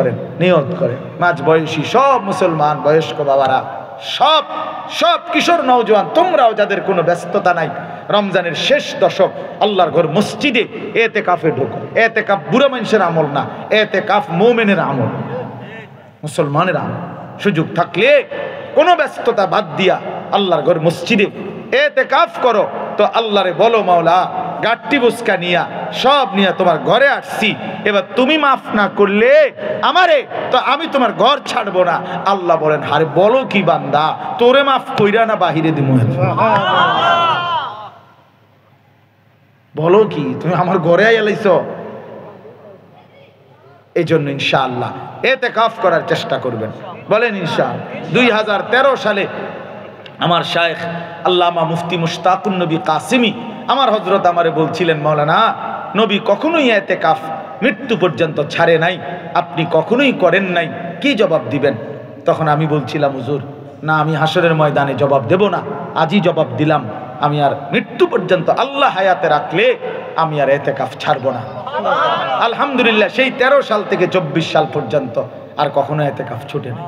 করেন, নিয়ত করেন। মাঝ বয়সী সব মুসলমান বয়স্ক বাবারা, সব সব কিশোর নওজোয়ান, তোমরাও যাদের কোনো ব্যস্ততা নাই, রমজানের শেষ দশক আল্লাহর ঘর মসজিদে এতেকাফে ঢোকো। এতেকাফ বুড়া মানুষের আমল না, এতেকাফ মুমিনের আমল, মুসলমানের আমল। সুযোগ থাকলে কোনো ব্যস্ততা বাদ দিয়া আল্লাহর ঘর মসজিদে এতেকাফ করো। তো আল্লাহরে বলো, মাওলা গাট্টি বুসকা নিয়া সব নিয়া তোমার ঘরে আসছি, এবার তুমি মাফ না করলে আমারে, তো আমি তোমার ঘর ছাড়বো না। আল্লাহ বলেন, আরে বলো কি বান্দা, তোরে মাফ কইরা না বাহিরে দিমু? বলো কি, তুমি আমার ঘরে আইলাইছো? এই জন্য ইনশাআল্লাহ এতেকাফ করার চেষ্টা করবেন, বলেন ইনশাআল্লাহ। 2013 সালে আমার শায়েখ আল্লামা মুফতি মুশতাকুন নবী কাসিমি আমার হযরত আমারে বলছিলেন, মাওলানা নবী কখনোই এতেকাফ মৃত্যু পর্যন্ত ছাড়ে নাই, আপনি কখনোই করেন নাই, কি জবাব দিবেন? তখন আমি বলছিলাম, হুজুর না, আমি হাসরের ময়দানে জবাব দেব না, আজই জবাব দিলাম, আমি আর মৃত্যু পর্যন্ত আল্লাহ হায়াতে রাখলে আমি আর এতেকাফ ছাড়বো না। আলহামদুলিল্লাহ, সেই 13 সাল থেকে 24 সাল পর্যন্ত আর কখনো এতেকাফ ছুটে নেই।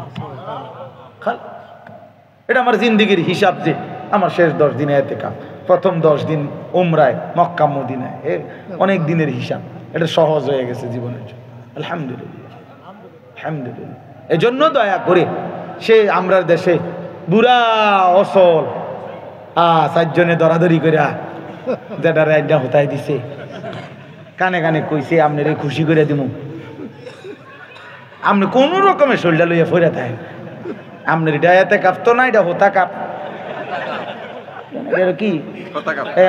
এটা আমার জিন্দিগির হিসাব, যে আমার শেষ 10 দিনে এতেকাফ, প্রথম 10 দিন উমরায় মক্কা মদিনায়, অনেক দিনের হিসাব। এটা সহজ হয়ে গেছে জীবনের জন্য, আলহামদুলিল্লাহ আলহামদুলিল্লাহ। এজন্য দয়া করে সে আমরার দেশে বুড়া অসল 4 জনে দরাদরি করে যেটা রাইডা হতাই দিছে, কানে কানে কইছে আপনারে খুশি করে দিমু, আপনি কোন রকমের শরীরটা লইয়া ফিরে থাকে, আপনার এটা এতেকাফ তো না, এটা হোতা কাপ, কি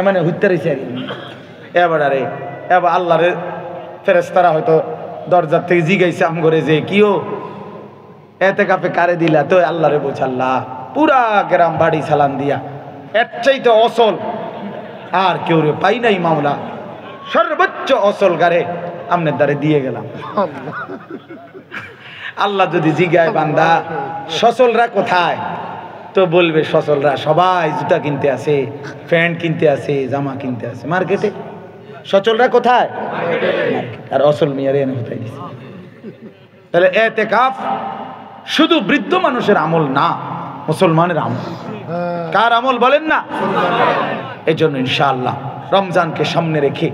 মানে হইতে রয়েছে আর। এবার আরে এবার আল্লাহরে ফেরেশতারা হয়তো দরজার থেকে জিগাইছে আম করে, যে কিও এতেকাফে কারে দিলা? তো আল্লাহরে বলছে, আল্লাহ পুরা গ্রাম বাড়ি সালাম দিয়া এর চাইতে অসল আর কেউ রে পাই নাই মাওলা, সর্বোচ্চ অসল গারে আমনের দ্বারে দিয়ে গেলাম। আল্লাহ যদি জিগায়, বান্দা সচলরা কোথায়? তো বলবে, সচলরা সবাই জুতা কিনতে আসে, প্যান্ট কিনতে আসে, জামা কিনতে আসে মার্কেটে। সচলরা কোথায়? আর অসল মিয়ারে এনে কোথায় দিছে? তাহলে এতেকাফ শুধু বৃদ্ধ মানুষের আমল না, মুসলমানের আমল। কার আমল বলেন না? এই জন্য ইনশাআল্লাহ রমজানকে সামনে রেখে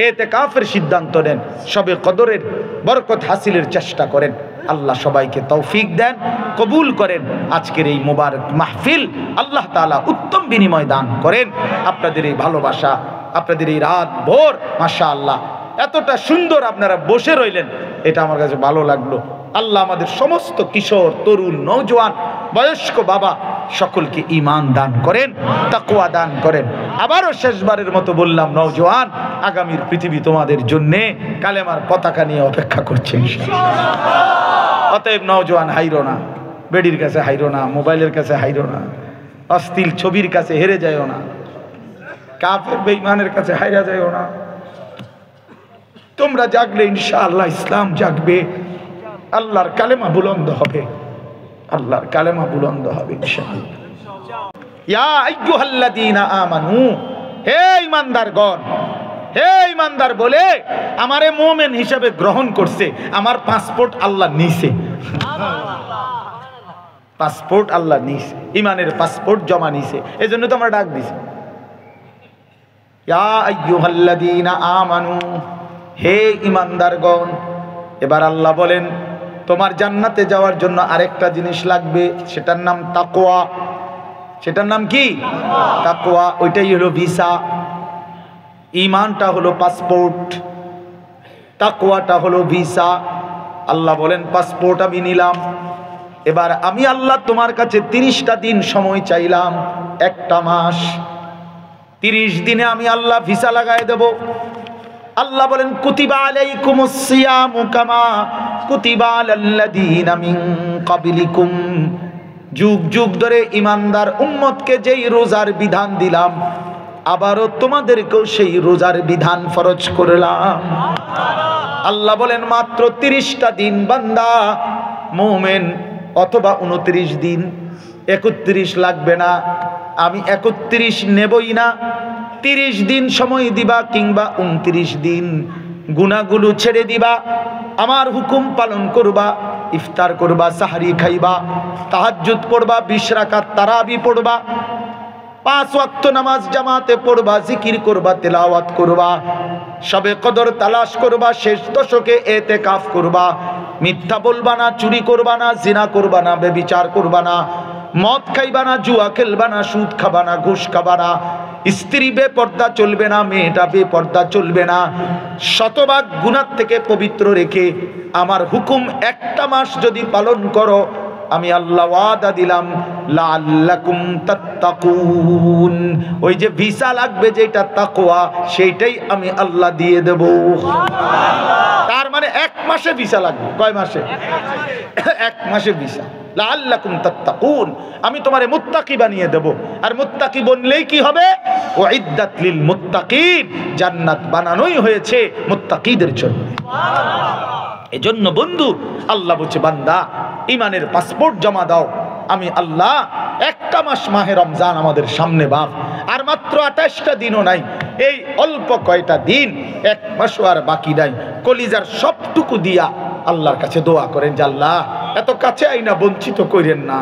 এতেকাফের সিদ্ধান্ত নেন, সবে কদরের বরকত হাসিলের চেষ্টা করেন। আল্লাহ সবাইকে তৌফিক দেন, কবুল করেন। আজকের এই মোবারক মাহফিল আল্লাহ তাআলা উত্তম বিনিময় দান করেন। আপনাদের এই ভালোবাসা, আপনাদের এই রাত ভোর, মাশাআল্লাহ এতটা সুন্দর আপনারা বসে রইলেন, এটা আমার কাছে ভালো লাগলো। আল্লাহ আমাদের সমস্ত কিশোর, তরুণ, নওজোয়ান, বয়স্ক বাবা সকলকে ঈমান দান করেন, তাকওয়া দান করেন। আবারও শেষবারের মতো বললাম, নওজোয়ান আগামীর পৃথিবী তোমাদের জন্যে কালেমার পতাকা নিয়ে অপেক্ষা করছে ইনশাআল্লাহ। অতএব নওজোয়ান হাইরো না, বেডির কাছে হাইরো না, মোবাইলের কাছে হাইরো না, অশ্লীল ছবির কাছে হেরে যায়ও না, কাফের বেঈমানের কাছে হাইরা যায়ও না। তোমরা জাগলে ইনশাআল্লাহ ইসলাম জাগবে, আল্লাহর কালেমা বুলন্দ হবে, আল্লাহর কালেমা বুলন্দ হবে ইনশাআল্লাহ। ইয়া আইয়ুহাল্লাযীনা আমানু, হে ঈমানদারগণ, হে ঈমানদার বলে আমারে মুমিন হিসেবে গ্রহণ করছে, আমার পাসপোর্ট আল্লাহ নিছে, পাসপোর্ট আল্লাহ নিছে, ঈমানের পাসপোর্ট জমা নিছে, এজন্য তো আমরা ডাক দিছি ইয়া আইয়ুহাল্লাযীনা আমানু, হে ঈমানদারগণ। এবার আল্লাহ বলেন, তোমার জান্নাতে যাওয়ার জন্য আরেকটা জিনিস লাগবে, সেটার নাম তাকওয়া। সেটার নাম কি? তাকওয়া। ওইটাই হলো ভিসা। ঈমানটা হলো পাসপোর্ট, তাকওয়াটা হলো ভিসা। আল্লাহ বলেন, পাসপোর্ট আমি নিলাম, এবার আমি আল্লাহ তোমার কাছে 30টা দিন সময় চাইলাম, একটা মাস। 30 দিনে আমি আল্লাহ ভিসা লাগাই দেব। আল্লাহ বলেন, কুতিবা আলাইকুমুস সিয়ামু কামা কুতিবা আলাল্লাযীনা মিন ক্বাবলিকুম, যুগ যুগ ধরে ঈমানদার উম্মতকে যেই রোজার বিধান দিলাম, আবারও তোমাদেরকেও সেই রোজার বিধান ফরজ করলাম। আল্লাহ বলেন, মাত্র 30টা দিন বান্দা মুমিন, অথবা 29 দিন, 31 লাগবে না, আমি 31 নেবই না। 30 দিন সময় দিবা, কিংবা 29 দিন, গুনাহগুলো ছেড়ে দিবা, আমার হুকুম পালন করবা, ইফতার করবা, সাহারি খাইবা, তাহাজ্জুদ পড়বা, 20 রাকাত তারাবি পড়বা, 5 ওয়াক্ত নামাজ জামাতে পড়বা, জিকির করবা, তেলাওয়াত করবা, শবে কদর তালাশ করবা, শেষ দশকে এতেকাফ করবা, মিথ্যা বলবা না, চুরি করবা না, জিনা করবা না, ব্যভিচার করবা না, মদ খাইবা না, জুয়া খেলবা না, সুদ খাবা না, ঘুষ খাবা না, স্ত্রী বেপর্দা চলবে না, মেয়েটা বেপর্দা চলবে না, শতভাগ গুনাহ থেকে পবিত্র রেখে আমার হুকুম একটা মাস যদি পালন করো, আমি আল্লাহ ওয়াদা দিলাম লাআল্লাকুম তাত্তাকুন, ওই যে ভিসা লাগবে যেটা তাকওয়া, সেইটাই আমি আল্লাহ দিয়ে দেব। তার মানে 1 মাসে ভিসা লাগবে। কয় মাসে? 1 মাসে ভিসা। লাআল্লাকুম তাত্তাকুন, আমি তোমারে মুত্তাকি বানিয়ে দেব। আর মুত্তাকি বনলেই কি হবে? উইদ্দাত লিল মুত্তাকিন, জান্নাত বানানোই হয়েছে মুত্তাকিদের জন্য। এজন্য বন্ধু আল্লাহ বলছে, বান্দা ইমানের পাসপোর্ট জমা দাও, আমি আল্লাহ একটা মাস মাহে রমজান আমাদের সামনে বাপ, আর মাত্র 28টা দিনও নাই, এই অল্প কয়টা দিন, 1 মাসও আর বাকি নাই। কলিজার সবটুকু দিয়া আল্লাহর কাছে দোয়া করেন যে আল্লাহ এত কাছে আইনা বঞ্চিত করেন না,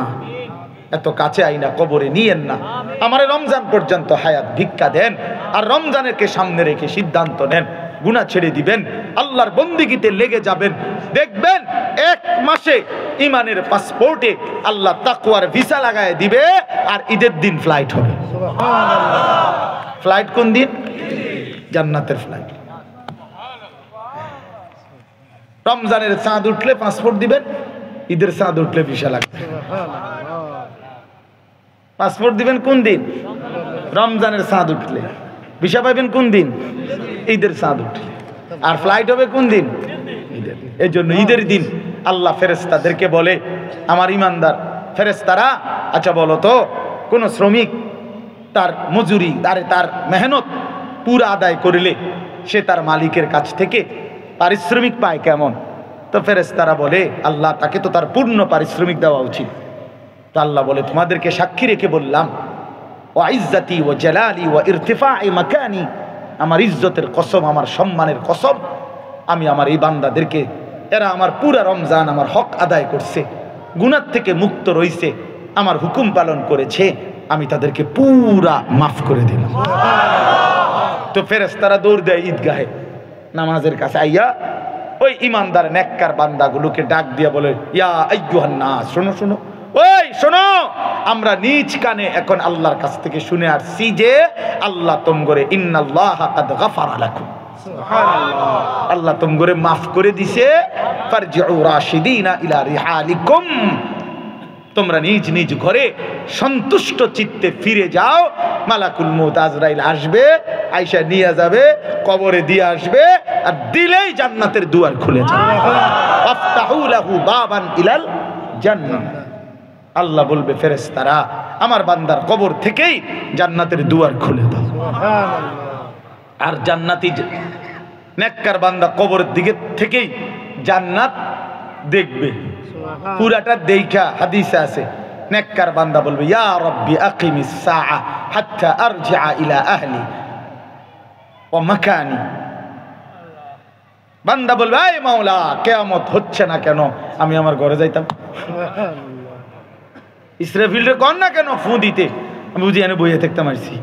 এত কাছে আইনা কবরে নিয়েন না, আমার রমজান পর্যন্ত হায়াত ভিক্ষা দেন, আর রমজানেরকে সামনে রেখে সিদ্ধান্ত নেন, গুনাহ ছেড়ে দিবেন, আল্লাহর বন্দেগীতে লেগে যাবেন, দেখবেন 1 মাসে ইমানের পাসপোর্টে আল্লাহ তাকওয়ার ভিসা লাগায় দিবে, আর ঈদের দিন ফ্লাইট হবে। সুবহানাল্লাহ। ফ্লাইট কোন দিন? জান্নাতের ফ্লাইট। রমজানের চাঁদ উঠলে পাসপোর্ট দিবেন, ঈদের চাঁদ উঠলে ভিসা লাগবে। পাসপোর্ট দিবেন কোন দিন? রমজানের চাঁদ উঠলে। ভিসা পাবেন কোন দিন? ঈদের চাঁদ উঠলে। আর ফ্লাইট হবে কোন দিন? ঈদের। এই জন্য ঈদের দিন আল্লাহ ফেরেশতাদেরকে বলে, আমার ইমানদার ফেরেশতারা, আচ্ছা বলো তো, কোন শ্রমিক তার মজুরি, তার মেহনত পুরো আদায় করলে সে তার মালিকের কাছ থেকে পারিশ্রমিক পায় কেমন? তো ফেরেশতারা বলে, আল্লাহ তাকে তো তার পূর্ণ পারিশ্রমিক দেওয়া উচিত। তো আল্লাহ বলে, তোমাদেরকে সাক্ষী রেখে বললাম, ও ইজ্জতি ও জালালি ও ইরতিফা'i মাকানি, আমার ইজ্জতের কসম, আমার সম্মানের কসম, আমি আমার এই বান্দাদেরকে, এরা আমার পুরা রমজান আমার হক আদায় করছে, গুনাহ থেকে মুক্ত রইছে, আমার হুকুম পালন করেছে, আমি তাদেরকে পুরা মাফ করে দিলাম। তো ফেরেশতারা দৌড় দেয় ঈদগাহে নামাজের কাছে, আইয়া ওই ইমানদার নেককার বান্দাগুলোকে ডাক দিয়া বলে, ইয়া আইয়ুহান নাস, শোনো শোনো, ওই শোনো, আমরা নিজ কানে এখন আল্লাহর কাছ থেকে শুনে আসছি যে আল্লাহ তোমগরে ইন্নাল্লাহা কাদ গাফারা লাকুম, সুবহানাল্লাহ, আল্লাহ তোমগরে মাফ করে দিছে, ফারজিউ রাশিদিনা ইলা রিহালিকুম, তোমরা নিজ নিজ ঘরে সন্তুষ্ট চিত্তে ফিরে যাও। মালাকুল মউত আজরাইল আসবে, আয়েশা নিয়ে যাবে, কবরে দিয়ে আসবে, আর দিলেই জান্নাতের দুয়ার খুলে যাবে। আফতাহু লাহু বাবান ইলাল জান্নাহ, আল্লাহ বলবে ফেরেশতারা, আমার বান্দার কবর থেকেই জান্নাতের দুয়ার খুলে দাও। আর জান্নাতি নেককার বান্দা কবরের দিকে থেকেই জান্নাত দেখবে, পুরাটা দেখা হাদিসে আছে, নেককার বান্দা বলবে, ইয়া রাব্বি আকিমিস সাআ হাত্তা আরজিআ ইলা আহলি ওয়া মাকানি, বান্দা বলবে, এই মাওলা, কিয়ামত হচ্ছে না কেন, আমি আমার ঘরে যাইতাম। ইসরাফিলরে কোন না কেন ফু দিতে, আমি বুঝি এনে বইয়ে থাকতাম আসছি,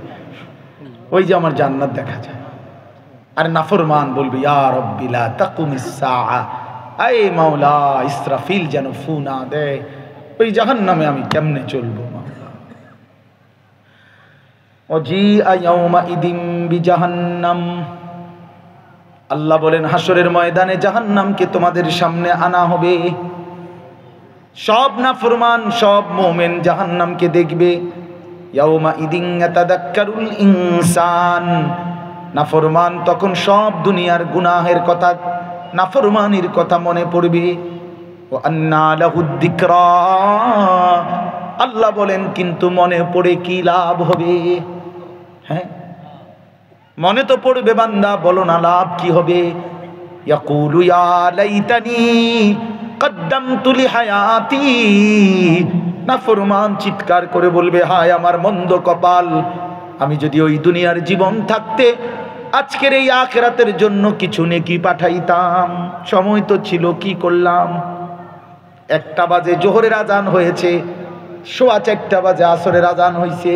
ওই যে আমার জান্নাত দেখা যায়। আর নাফরমান বলবে, ইয়া রাব্বি লা তাকুমিস সাআ, এই মাওলা, ইসরাফিল যেন ফু না দেয়, ওই জাহান্নামে আমি কেমনে চলবো মাওলা। ওয়াজিআ ইয়াউমাইদিন বিজাহান্নাম, আল্লাহ বলেন হাসরের ময়দানে জাহান্নামকে তোমাদের সামনে আনা হবে। সব নাফরমান, সব মুমিন জাহান্নামকে দেখবে। ইয়াউমাইদিন ইয়াতাযাক্কারুল ইনসান, নাফরমান তখন সব দুনিয়ার গুনাহের কথা, নাফরমানির কথা মনে পড়বে। ওয়া আন্না লাহুদ যিকরা, আল্লাহ বলেন কিন্তু মনে পড়ে কি লাভ হবে? হ্যাঁ, মনে তো পড়বে বান্দা, বলো না লাভ কি হবে? ইয়াকুলু ইয়া লাইতানি কদ্দামতু লিহায়াতি, নাফরমান চিৎকার করে বলবে, হায় আমার মন্দ কপাল, আমি যদি ওই দুনিয়ার জীবন থাকতে আজকের এই আখিরাতের জন্য কিছু নেকি পাঠাইতাম, সময় তো ছিল, কি করলাম? 1টা বাজে জোহরের আজান হয়েছে, 4:15 বাজে আসরের আজান হয়েছে,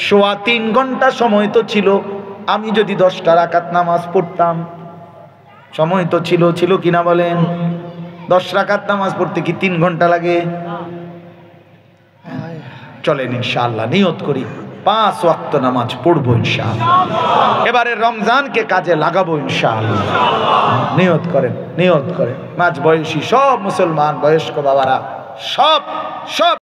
3.25 ঘন্টা সময় তো ছিল। আমি যদি 10টা রাকাত নামাজ পড়তাম, সময় তো ছিল কিনা বলেন? 10 রাকাত নামাজ পড়তে কি 3 ঘন্টা লাগে? চলেন ইনশাআল্লাহ নিয়ত করি 5 ওয়াক্ত নামাজ পড়বো ইনশাআল্লাহ, এবারে রমজানকে কাজে লাগাবো ইনশাআল্লাহ। নিয়ত করেন, নিয়ত করেন। মাঝ বয়সী সব মুসলমান বয়স্ক বাবারা সব